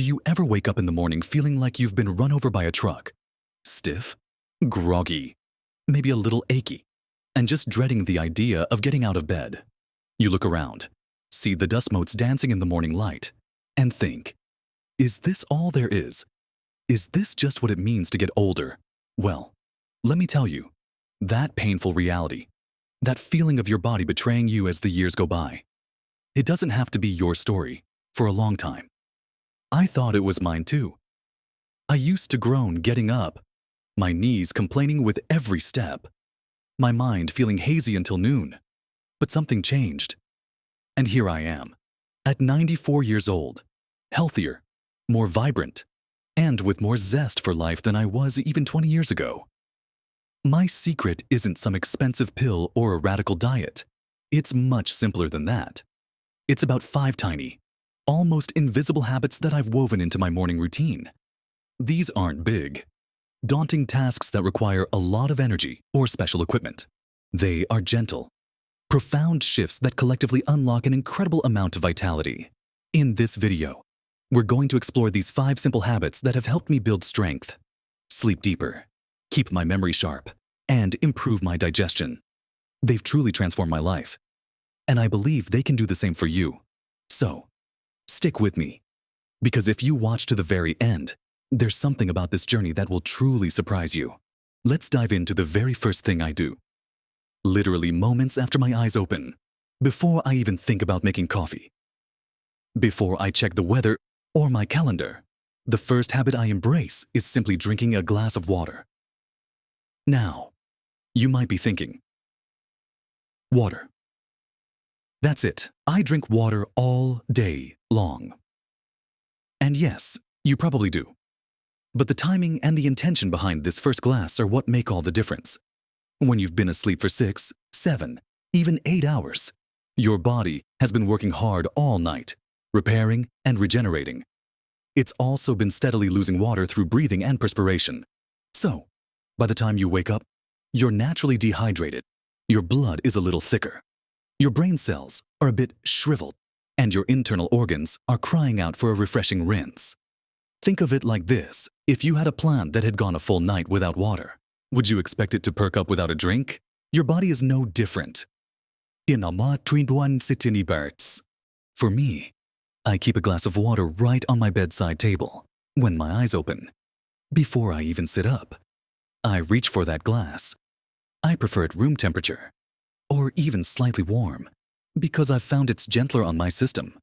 Do you ever wake up in the morning feeling like you've been run over by a truck? Stiff? Groggy? Maybe a little achy? And just dreading the idea of getting out of bed? You look around, see the dust motes dancing in the morning light, and think, is this all there is? Is this just what it means to get older? Well, let me tell you, that painful reality, that feeling of your body betraying you as the years go by, it doesn't have to be your story for a long time. I thought it was mine too. I used to groan getting up, my knees complaining with every step, my mind feeling hazy until noon. But something changed. And here I am, at 94 years old, healthier, more vibrant, and with more zest for life than I was even 20 years ago. My secret isn't some expensive pill or a radical diet. It's much simpler than that. It's about 5 tiny, almost invisible habits that I've woven into my morning routine. These aren't big, daunting tasks that require a lot of energy or special equipment. They are gentle, profound shifts that collectively unlock an incredible amount of vitality. In this video, we're going to explore these 5 simple habits that have helped me build strength, sleep deeper, keep my memory sharp, and improve my digestion. They've truly transformed my life, and I believe they can do the same for you. So, stick with me, because if you watch to the very end, there's something about this journey that will truly surprise you. Let's dive into the very first thing I do. Literally moments after my eyes open, before I even think about making coffee, before I check the weather or my calendar, the first habit I embrace is simply drinking a glass of water. Now, you might be thinking, water. That's it. I drink water all day long. And yes, you probably do. But the timing and the intention behind this first glass are what make all the difference. When you've been asleep for 6, 7, even 8 hours, your body has been working hard all night, repairing and regenerating. It's also been steadily losing water through breathing and perspiration. So, by the time you wake up, you're naturally dehydrated, your blood is a little thicker, your brain cells are a bit shriveled, and your internal organs are crying out for a refreshing rinse. Think of it like this: if you had a plant that had gone a full night without water, would you expect it to perk up without a drink? Your body is no different. For me, I keep a glass of water right on my bedside table when my eyes open. Before I even sit up, I reach for that glass. I prefer it room temperature, or even slightly warm, because I've found it's gentler on my system.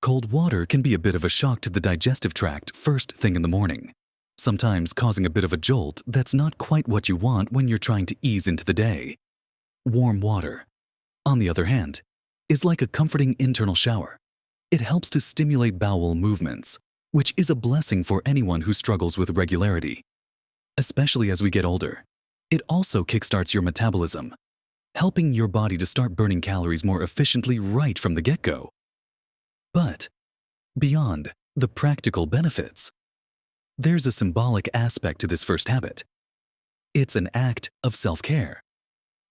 Cold water can be a bit of a shock to the digestive tract first thing in the morning, sometimes causing a bit of a jolt that's not quite what you want when you're trying to ease into the day. Warm water, on the other hand, is like a comforting internal shower. It helps to stimulate bowel movements, which is a blessing for anyone who struggles with regularity. Especially as we get older, it also kickstarts your metabolism, helping your body to start burning calories more efficiently right from the get-go. But beyond the practical benefits, there's a symbolic aspect to this first habit. It's an act of self-care,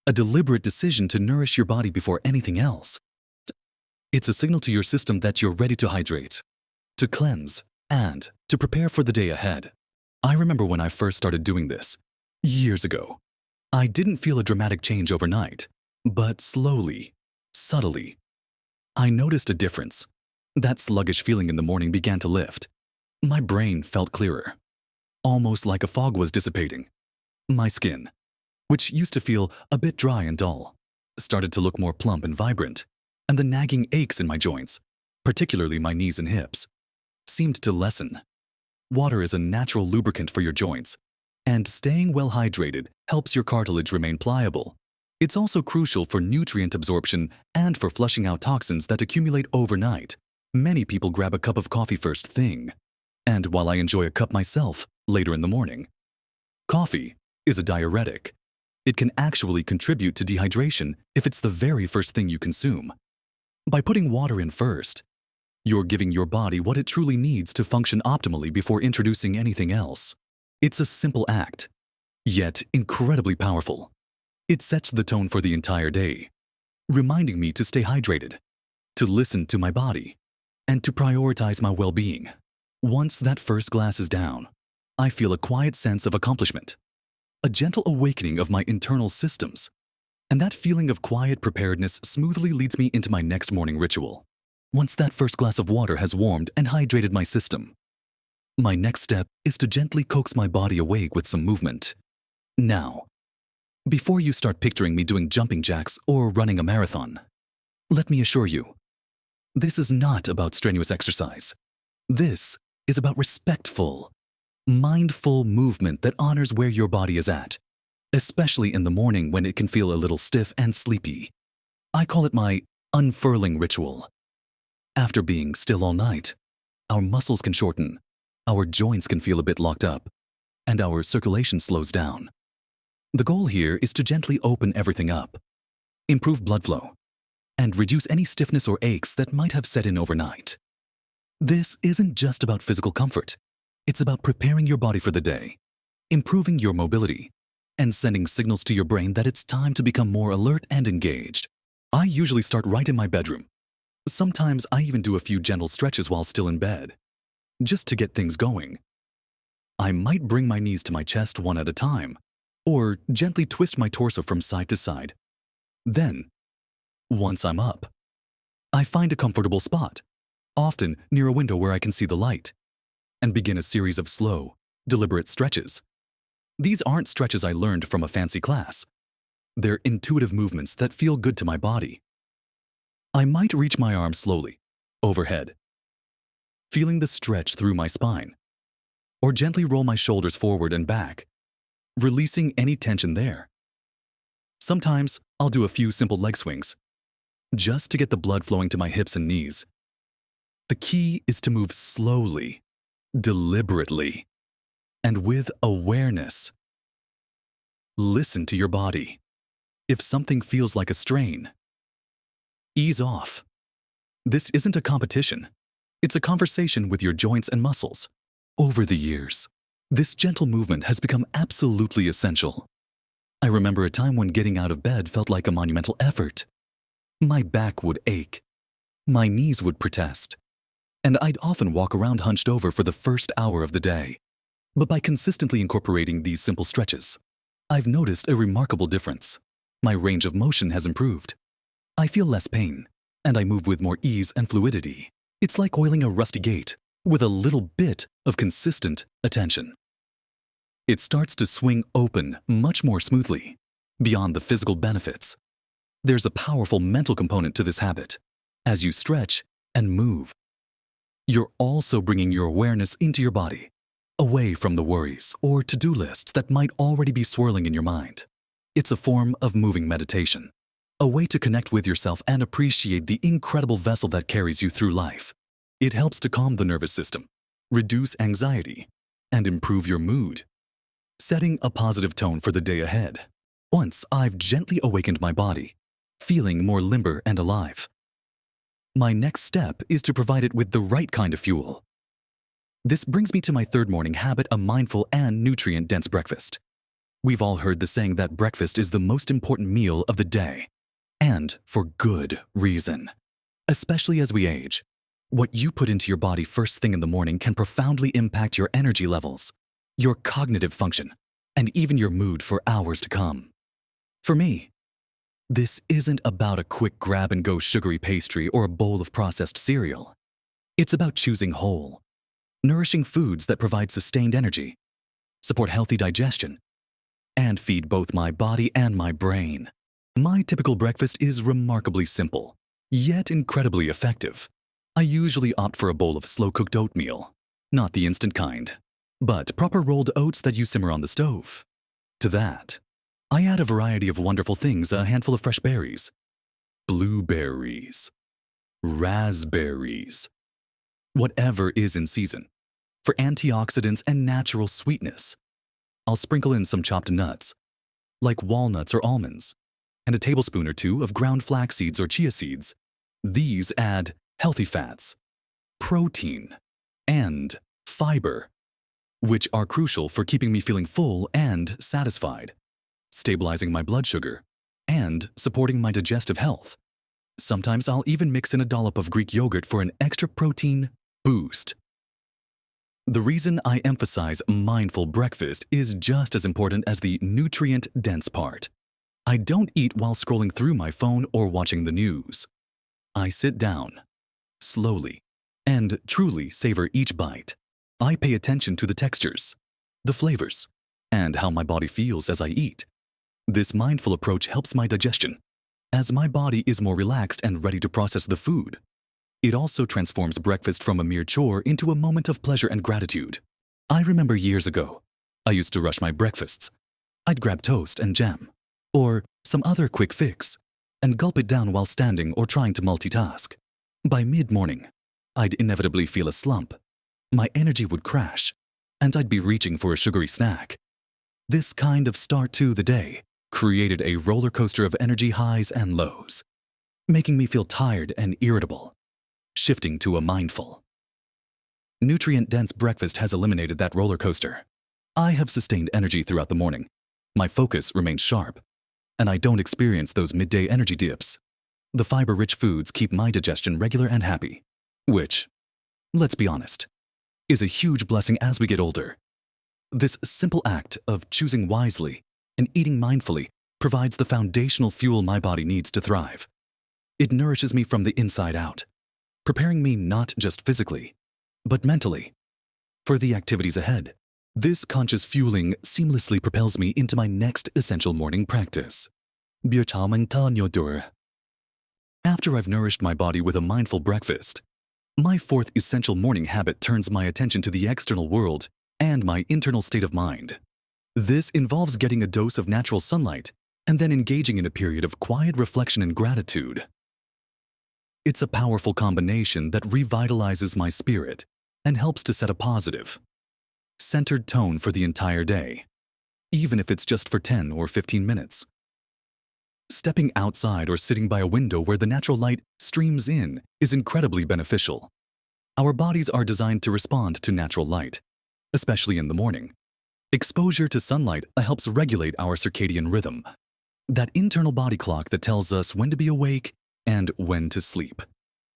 a deliberate decision to nourish your body before anything else. It's a signal to your system that you're ready to hydrate, to cleanse, and to prepare for the day ahead. I remember when I first started doing this, years ago. I didn't feel a dramatic change overnight, but slowly, subtly, I noticed a difference. That sluggish feeling in the morning began to lift. My brain felt clearer, almost like a fog was dissipating. My skin, which used to feel a bit dry and dull, started to look more plump and vibrant, and the nagging aches in my joints, particularly my knees and hips, seemed to lessen. Water is a natural lubricant for your joints, and staying well hydrated helps your cartilage remain pliable. It's also crucial for nutrient absorption and for flushing out toxins that accumulate overnight. Many people grab a cup of coffee first thing, and while I enjoy a cup myself later in the morning, coffee is a diuretic. It can actually contribute to dehydration if it's the very first thing you consume. By putting water in first, you're giving your body what it truly needs to function optimally before introducing anything else. It's a simple act, yet incredibly powerful. It sets the tone for the entire day, reminding me to stay hydrated, to listen to my body, and to prioritize my well-being. Once that first glass is down, I feel a quiet sense of accomplishment, a gentle awakening of my internal systems, and that feeling of quiet preparedness smoothly leads me into my next morning ritual. Once that first glass of water has warmed and hydrated my system, my next step is to gently coax my body awake with some movement. Now, before you start picturing me doing jumping jacks or running a marathon, let me assure you, this is not about strenuous exercise. This is about respectful, mindful movement that honors where your body is at, especially in the morning when it can feel a little stiff and sleepy. I call it my unfurling ritual. After being still all night, our muscles can shorten, our joints can feel a bit locked up, and our circulation slows down. The goal here is to gently open everything up, improve blood flow, and reduce any stiffness or aches that might have set in overnight. This isn't just about physical comfort. It's about preparing your body for the day, improving your mobility, and sending signals to your brain that it's time to become more alert and engaged. I usually start right in my bedroom. Sometimes I even do a few gentle stretches while still in bed, just to get things going. I might bring my knees to my chest one at a time, or gently twist my torso from side to side. Then, once I'm up, I find a comfortable spot, often near a window where I can see the light, and begin a series of slow, deliberate stretches. These aren't stretches I learned from a fancy class. They're intuitive movements that feel good to my body. I might reach my arms slowly, overhead, feeling the stretch through my spine, or gently roll my shoulders forward and back, releasing any tension there. Sometimes I'll do a few simple leg swings, just to get the blood flowing to my hips and knees. The key is to move slowly, deliberately, and with awareness. Listen to your body. If something feels like a strain, ease off. This isn't a competition. It's a conversation with your joints and muscles. Over the years, this gentle movement has become absolutely essential. I remember a time when getting out of bed felt like a monumental effort. My back would ache, my knees would protest, and I'd often walk around hunched over for the first hour of the day. But by consistently incorporating these simple stretches, I've noticed a remarkable difference. My range of motion has improved. I feel less pain, and I move with more ease and fluidity. It's like oiling a rusty gate with a little bit of consistent attention. It starts to swing open much more smoothly. Beyond the physical benefits, there's a powerful mental component to this habit. As you stretch and move, you're also bringing your awareness into your body, away from the worries or to-do lists that might already be swirling in your mind. It's a form of moving meditation, a way to connect with yourself and appreciate the incredible vessel that carries you through life. It helps to calm the nervous system, reduce anxiety, and improve your mood, setting a positive tone for the day ahead. Once I've gently awakened my body, feeling more limber and alive, my next step is to provide it with the right kind of fuel. This brings me to my third morning habit, a mindful and nutrient-dense breakfast. We've all heard the saying that breakfast is the most important meal of the day, and for good reason. Especially as we age, what you put into your body first thing in the morning can profoundly impact your energy levels, your cognitive function, and even your mood for hours to come. For me, this isn't about a quick grab-and-go sugary pastry or a bowl of processed cereal. It's about choosing whole, nourishing foods that provide sustained energy, support healthy digestion, and feed both my body and my brain. My typical breakfast is remarkably simple, yet incredibly effective. I usually opt for a bowl of slow-cooked oatmeal, not the instant kind, but proper rolled oats that you simmer on the stove. To that, I add a variety of wonderful things, a handful of fresh berries, blueberries, raspberries, whatever is in season. For antioxidants and natural sweetness, I'll sprinkle in some chopped nuts, like walnuts or almonds, and a tablespoon or two of ground flax seeds or chia seeds. These add healthy fats, protein, and fiber, which are crucial for keeping me feeling full and satisfied, stabilizing my blood sugar, and supporting my digestive health. Sometimes I'll even mix in a dollop of Greek yogurt for an extra protein boost. The reason I emphasize mindful breakfast is just as important as the nutrient-dense part. I don't eat while scrolling through my phone or watching the news. I sit down, slowly, and truly savor each bite. I pay attention to the textures, the flavors, and how my body feels as I eat. This mindful approach helps my digestion, as my body is more relaxed and ready to process the food. It also transforms breakfast from a mere chore into a moment of pleasure and gratitude. I remember years ago, I used to rush my breakfasts. I'd grab toast and jam, or some other quick fix, and gulp it down while standing or trying to multitask. By mid-morning, I'd inevitably feel a slump. My energy would crash, and I'd be reaching for a sugary snack. This kind of start to the day created a roller coaster of energy highs and lows, making me feel tired and irritable. Shifting to a mindful, nutrient-dense breakfast has eliminated that roller coaster. I have sustained energy throughout the morning. My focus remains sharp, and I don't experience those midday energy dips. The fiber-rich foods keep my digestion regular and happy, which, let's be honest, is a huge blessing as we get older. This simple act of choosing wisely and eating mindfully provides the foundational fuel my body needs to thrive. It nourishes me from the inside out, preparing me not just physically, but mentally, for the activities ahead. This conscious fueling seamlessly propels me into my next essential morning practice. After I've nourished my body with a mindful breakfast, my fourth essential morning habit turns my attention to the external world and my internal state of mind. This involves getting a dose of natural sunlight and then engaging in a period of quiet reflection and gratitude. It's a powerful combination that revitalizes my spirit and helps to set a positive, centered tone for the entire day, even if it's just for 10 or 15 minutes. Stepping outside or sitting by a window where the natural light streams in is incredibly beneficial. Our bodies are designed to respond to natural light, especially in the morning. Exposure to sunlight helps regulate our circadian rhythm, that internal body clock that tells us when to be awake and when to sleep.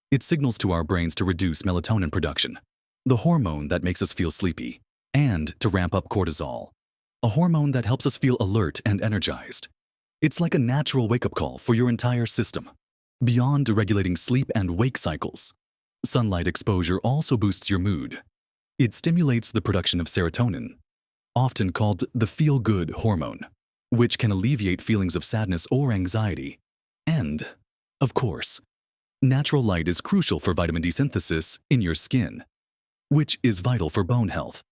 It signals to our brains to reduce melatonin production, the hormone that makes us feel sleepy, and to ramp up cortisol, a hormone that helps us feel alert and energized. It's like a natural wake-up call for your entire system. Beyond regulating sleep and wake cycles, sunlight exposure also boosts your mood. It stimulates the production of serotonin, often called the feel-good hormone, which can alleviate feelings of sadness or anxiety. And, of course, natural light is crucial for vitamin D synthesis in your skin, which is vital for bone health,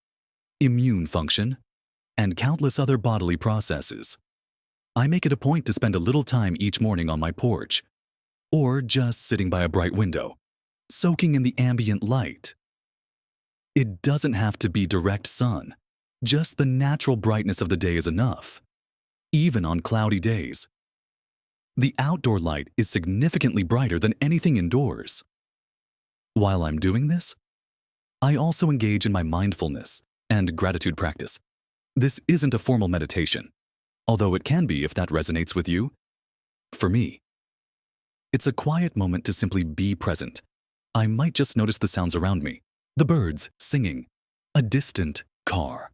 immune function, and countless other bodily processes. I make it a point to spend a little time each morning on my porch, or just sitting by a bright window, soaking in the ambient light. It doesn't have to be direct sun. Just the natural brightness of the day is enough. Even on cloudy days, the outdoor light is significantly brighter than anything indoors. While I'm doing this, I also engage in my mindfulness and gratitude practice. This isn't a formal meditation, although it can be if that resonates with you. For me, it's a quiet moment to simply be present. I might just notice the sounds around me, the birds singing, a distant car,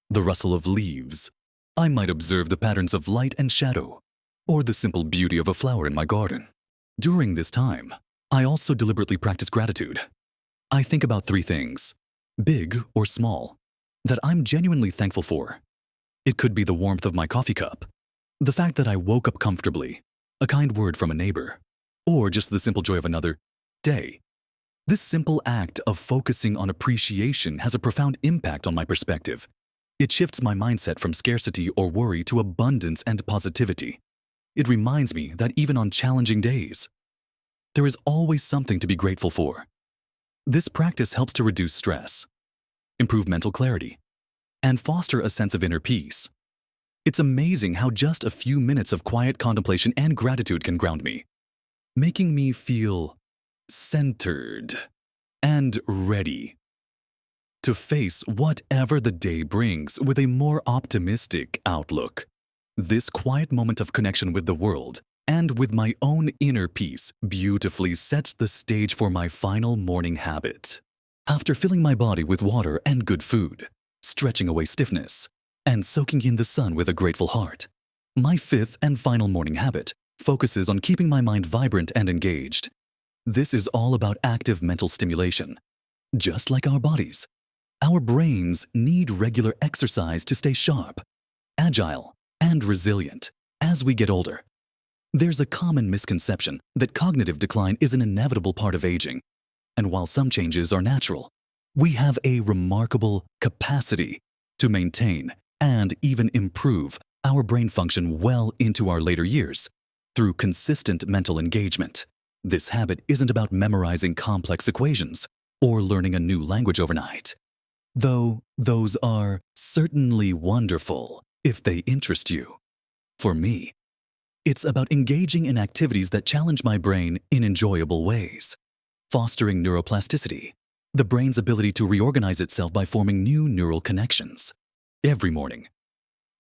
the rustle of leaves. I might observe the patterns of light and shadow, or the simple beauty of a flower in my garden. During this time, I also deliberately practice gratitude. I think about 3 things, big or small, that I'm genuinely thankful for. It could be the warmth of my coffee cup, the fact that I woke up comfortably, a kind word from a neighbor, or just the simple joy of another day. This simple act of focusing on appreciation has a profound impact on my perspective. It shifts my mindset from scarcity or worry to abundance and positivity. It reminds me that even on challenging days, there is always something to be grateful for. This practice helps to reduce stress, improve mental clarity, and foster a sense of inner peace. It's amazing how just a few minutes of quiet contemplation and gratitude can ground me, making me feel centered and ready to face whatever the day brings with a more optimistic outlook. This quiet moment of connection with the world and with my own inner peace beautifully sets the stage for my final morning habit. After filling my body with water and good food, stretching away stiffness, and soaking in the sun with a grateful heart, my fifth and final morning habit focuses on keeping my mind vibrant and engaged. This is all about active mental stimulation. Just like our bodies, our brains need regular exercise to stay sharp, agile, and resilient as we get older. There's a common misconception that cognitive decline is an inevitable part of aging. And while some changes are natural, we have a remarkable capacity to maintain and even improve our brain function well into our later years through consistent mental engagement. This habit isn't about memorizing complex equations or learning a new language overnight, though those are certainly wonderful if they interest you. For me, it's about engaging in activities that challenge my brain in enjoyable ways, fostering neuroplasticity, the brain's ability to reorganize itself by forming new neural connections. Every morning,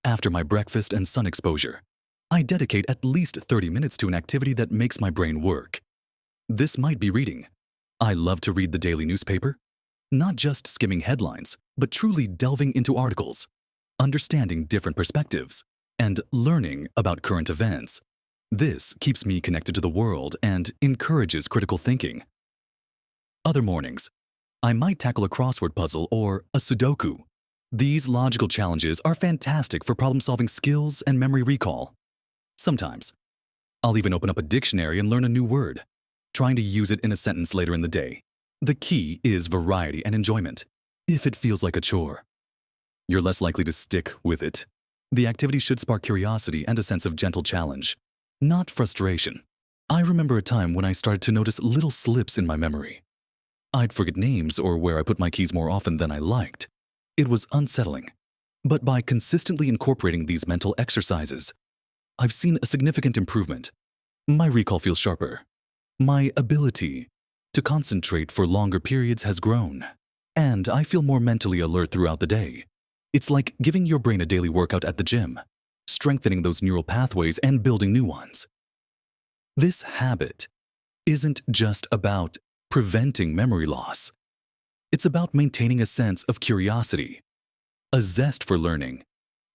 after my breakfast and sun exposure, I dedicate at least 30 minutes to an activity that makes my brain work. This might be reading. I love to read the daily newspaper, not just skimming headlines, but truly delving into articles, understanding different perspectives, and learning about current events. This keeps me connected to the world and encourages critical thinking. Other mornings, I might tackle a crossword puzzle or a Sudoku. These logical challenges are fantastic for problem-solving skills and memory recall. Sometimes, I'll even open up a dictionary and learn a new word, trying to use it in a sentence later in the day. The key is variety and enjoyment. If it feels like a chore, you're less likely to stick with it. The activity should spark curiosity and a sense of gentle challenge, not frustration. I remember a time when I started to notice little slips in my memory. I'd forget names or where I put my keys more often than I liked. It was unsettling. But by consistently incorporating these mental exercises, I've seen a significant improvement. My recall feels sharper. My ability to concentrate for longer periods has grown, and I feel more mentally alert throughout the day. It's like giving your brain a daily workout at the gym, strengthening those neural pathways and building new ones. This habit isn't just about preventing memory loss. It's about maintaining a sense of curiosity, a zest for learning,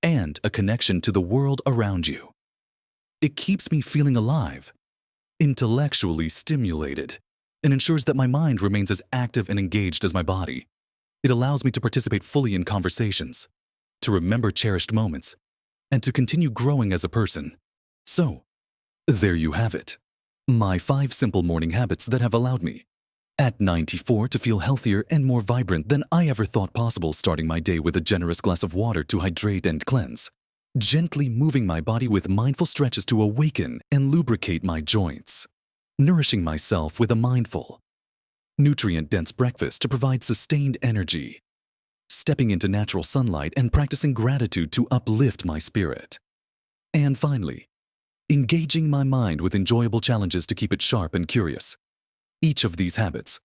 and a connection to the world around you. It keeps me feeling alive, intellectually stimulated, and ensures that my mind remains as active and engaged as my body. It allows me to participate fully in conversations, to remember cherished moments, and to continue growing as a person. So, there you have it. My 5 simple morning habits that have allowed me, at 94, to feel healthier and more vibrant than I ever thought possible, starting my day with a generous glass of water to hydrate and cleanse, gently moving my body with mindful stretches to awaken and lubricate my joints, nourishing myself with a mindful, nutrient-dense breakfast to provide sustained energy, stepping into natural sunlight and practicing gratitude to uplift my spirit, and finally, engaging my mind with enjoyable challenges to keep it sharp and curious. Each of these habits,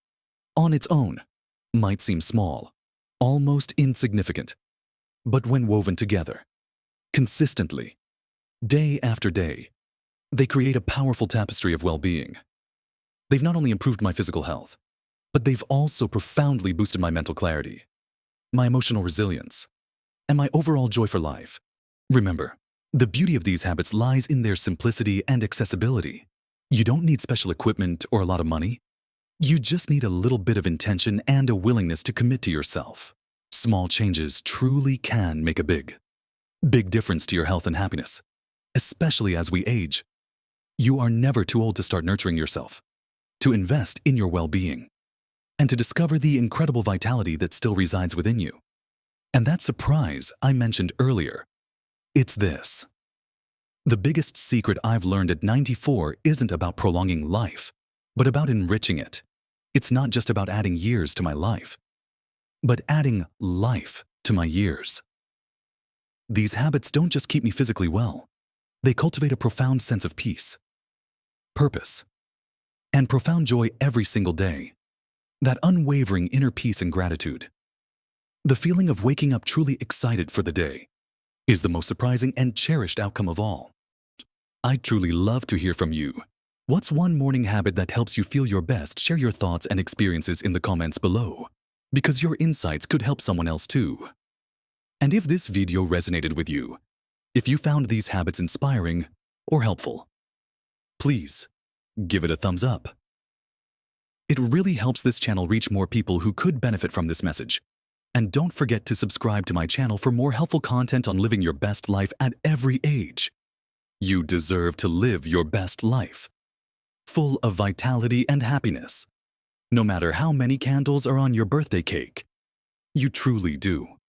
on its own, might seem small, almost insignificant, but when woven together, consistently, day after day, they create a powerful tapestry of well-being. They've not only improved my physical health, but they've also profoundly boosted my mental clarity, my emotional resilience, and my overall joy for life. Remember, the beauty of these habits lies in their simplicity and accessibility. You don't need special equipment or a lot of money. You just need a little bit of intention and a willingness to commit to yourself. Small changes truly can make a big difference to your health and happiness, especially as we age. You are never too old to start nurturing yourself, to invest in your well-being, and to discover the incredible vitality that still resides within you. And that surprise I mentioned earlier, it's this. The biggest secret I've learned at 94 isn't about prolonging life, but about enriching it. It's not just about adding years to my life, but adding life to my years. These habits don't just keep me physically well, they cultivate a profound sense of peace, purpose, and profound joy every single day. That unwavering inner peace and gratitude, the feeling of waking up truly excited for the day, is the most surprising and cherished outcome of all. I'd truly love to hear from you. What's one morning habit that helps you feel your best? Share your thoughts and experiences in the comments below. because your insights could help someone else too. And if this video resonated with you, if you found these habits inspiring or helpful, please give it a thumbs up. It really helps this channel reach more people who could benefit from this message. And don't forget to subscribe to my channel for more helpful content on living your best life at every age. You deserve to live your best life, full of vitality and happiness. No matter how many candles are on your birthday cake, you truly do.